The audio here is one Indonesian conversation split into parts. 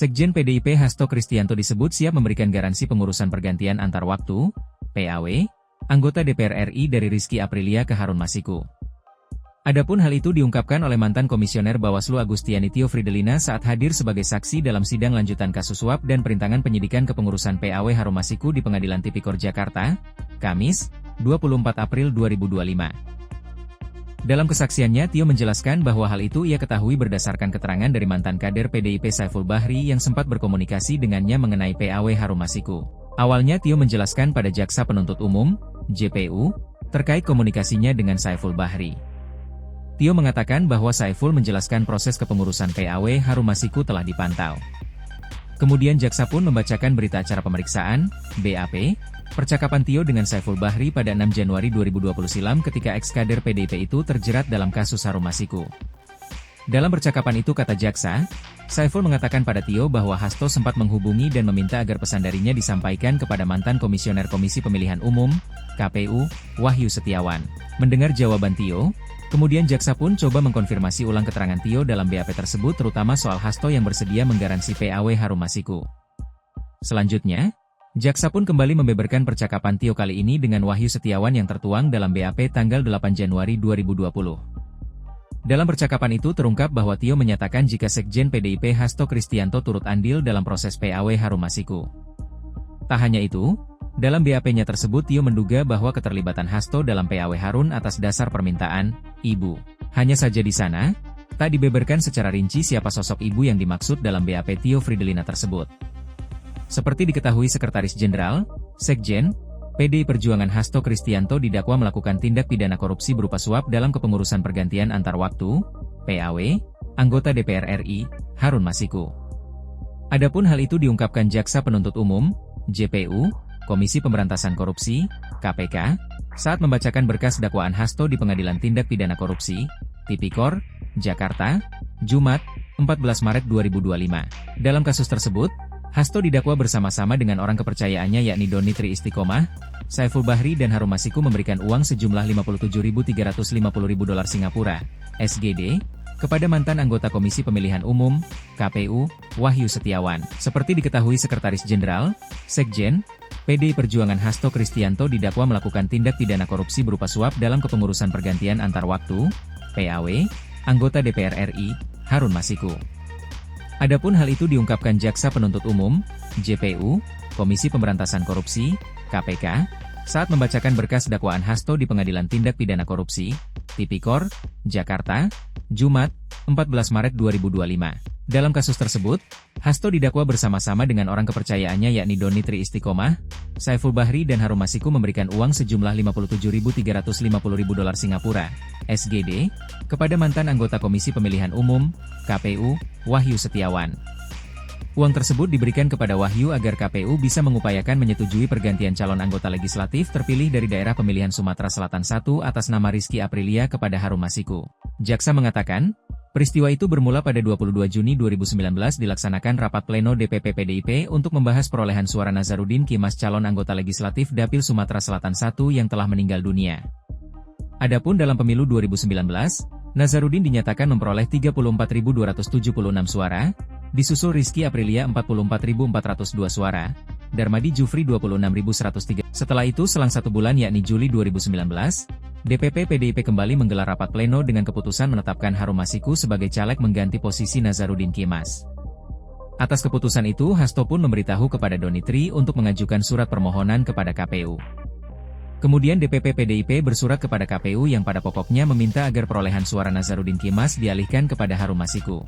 Sekjen PDIP Hasto Kristianto disebut siap memberikan garansi pengurusan pergantian antar waktu, PAW, anggota DPR RI dari Rizky Aprilia ke Harun Masiku. Adapun hal itu diungkapkan oleh mantan Komisioner Bawaslu Agustiani Tio Fridelina saat hadir sebagai saksi dalam sidang lanjutan kasus suap dan perintangan penyidikan kepengurusan PAW Harun Masiku di Pengadilan Tipikor Jakarta, Kamis, 24 April 2025. Dalam kesaksiannya Tio menjelaskan bahwa hal itu ia ketahui berdasarkan keterangan dari mantan kader PDIP Saiful Bahri yang sempat berkomunikasi dengannya mengenai PAW Harun Masiku. Awalnya Tio menjelaskan pada Jaksa Penuntut Umum, JPU, terkait komunikasinya dengan Saiful Bahri. Tio mengatakan bahwa Saiful menjelaskan proses kepengurusan PAW Harun Masiku telah dipantau. Kemudian Jaksa pun membacakan berita acara pemeriksaan, BAP, percakapan Tio dengan Saiful Bahri pada 6 Januari 2020 silam ketika ex-kader PDIP itu terjerat dalam kasus Harun Masiku. Dalam percakapan itu kata Jaksa, Saiful mengatakan pada Tio bahwa Hasto sempat menghubungi dan meminta agar pesan darinya disampaikan kepada mantan Komisioner Komisi Pemilihan Umum, KPU, Wahyu Setiawan. Mendengar jawaban Tio, kemudian Jaksa pun coba mengkonfirmasi ulang keterangan Tio dalam BAP tersebut terutama soal Hasto yang bersedia menggaransi PAW Harun Masiku. Selanjutnya, Jaksa pun kembali membeberkan percakapan Tio kali ini dengan Wahyu Setiawan yang tertuang dalam BAP tanggal 8 Januari 2020. Dalam percakapan itu terungkap bahwa Tio menyatakan jika Sekjen PDIP Hasto Kristianto turut andil dalam proses PAW Harun Masiku. Tak hanya itu, dalam BAP-nya tersebut Tio menduga bahwa keterlibatan Hasto dalam PAW Harun atas dasar permintaan ibu. Hanya saja di sana, tak dibeberkan secara rinci siapa sosok ibu yang dimaksud dalam BAP Tio Fridelina tersebut. Seperti diketahui Sekretaris Jenderal, Sekjen, PDI Perjuangan Hasto Kristianto didakwa melakukan tindak pidana korupsi berupa suap dalam kepengurusan pergantian antar waktu, PAW, anggota DPR RI, Harun Masiku. Adapun hal itu diungkapkan Jaksa Penuntut Umum, JPU, Komisi Pemberantasan Korupsi, KPK, saat membacakan berkas dakwaan Hasto di Pengadilan Tindak Pidana Korupsi, Tipikor, Jakarta, Jumat, 14 Maret 2025. Dalam kasus tersebut, Hasto didakwa bersama-sama dengan orang kepercayaannya yakni Doni Tri Istiqomah, Saiful Bahri dan Harun Masiku memberikan uang sejumlah $57.350.000 Singapura, SGD, kepada mantan anggota Komisi Pemilihan Umum, KPU, Wahyu Setiawan. Seperti diketahui Sekretaris Jenderal, Sekjen, PDI Perjuangan Hasto Kristianto didakwa melakukan tindak pidana korupsi berupa suap dalam kepengurusan pergantian antar waktu, PAW, anggota DPR RI, Harun Masiku. Adapun hal itu diungkapkan Jaksa Penuntut Umum, JPU, Komisi Pemberantasan Korupsi, KPK, saat membacakan berkas dakwaan Hasto di Pengadilan Tindak Pidana Korupsi, Tipikor, Jakarta, Jumat, 14 Maret 2025. Dalam kasus tersebut, Hasto didakwa bersama-sama dengan orang kepercayaannya yakni Doni Tri Istiqomah, Saiful Bahri dan Harun Masiku memberikan uang sejumlah $57.350.000 Singapura, SGD, kepada mantan anggota Komisi Pemilihan Umum, KPU, Wahyu Setiawan. Uang tersebut diberikan kepada Wahyu agar KPU bisa mengupayakan menyetujui pergantian calon anggota legislatif terpilih dari daerah pemilihan Sumatera Selatan I atas nama Rizky Aprilia kepada Harun Masiku. Jaksa mengatakan, peristiwa itu bermula pada 22 Juni 2019 dilaksanakan rapat pleno DPP PDIP untuk membahas perolehan suara Nazarudin Kimas calon anggota legislatif Dapil Sumatera Selatan I yang telah meninggal dunia. Adapun dalam pemilu 2019, Nazarudin dinyatakan memperoleh 34.276 suara, disusul Rizky Aprilia 44.402 suara, Darmadi Jufri 26.103. Setelah itu selang 1 bulan yakni Juli 2019, DPP PDIP kembali menggelar rapat pleno dengan keputusan menetapkan Harun Masiku sebagai caleg mengganti posisi Nazarudin Kimas. Atas keputusan itu Hasto pun memberitahu kepada Doni Tri untuk mengajukan surat permohonan kepada KPU. Kemudian DPP PDIP bersurat kepada KPU yang pada pokoknya meminta agar perolehan suara Nazarudin Kimas dialihkan kepada Harun Masiku.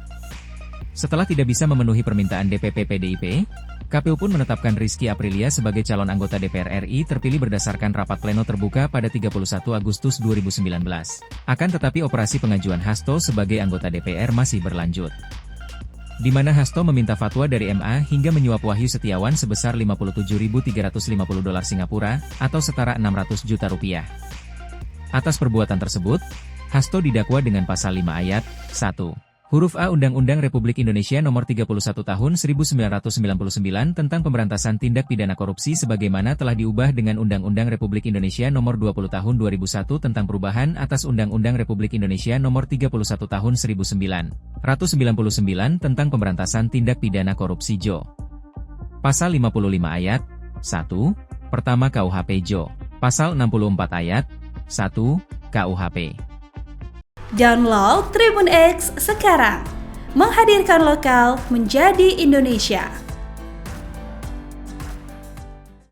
Setelah tidak bisa memenuhi permintaan DPP PDIP, KPU pun menetapkan Rizky Aprilia sebagai calon anggota DPR RI terpilih berdasarkan rapat pleno terbuka pada 31 Agustus 2019. Akan tetapi operasi pengajuan Hasto sebagai anggota DPR masih berlanjut, di mana Hasto meminta fatwa dari MA hingga menyuap Wahyu Setiawan sebesar $57.350 Singapura, atau setara 600 juta rupiah. Atas perbuatan tersebut, Hasto didakwa dengan pasal 5 ayat 1 Huruf A Undang-Undang Republik Indonesia Nomor 31 Tahun 1999 tentang Pemberantasan Tindak Pidana Korupsi sebagaimana telah diubah dengan Undang-Undang Republik Indonesia Nomor 20 Tahun 2001 tentang perubahan atas Undang-Undang Republik Indonesia Nomor 31 Tahun 1999 tentang Pemberantasan Tindak Pidana Korupsi Jo. Pasal 55 Ayat 1. Pertama KUHP Jo. Pasal 64 Ayat 1. KUHP. Download Tribun X sekarang, menghadirkan lokal menjadi Indonesia.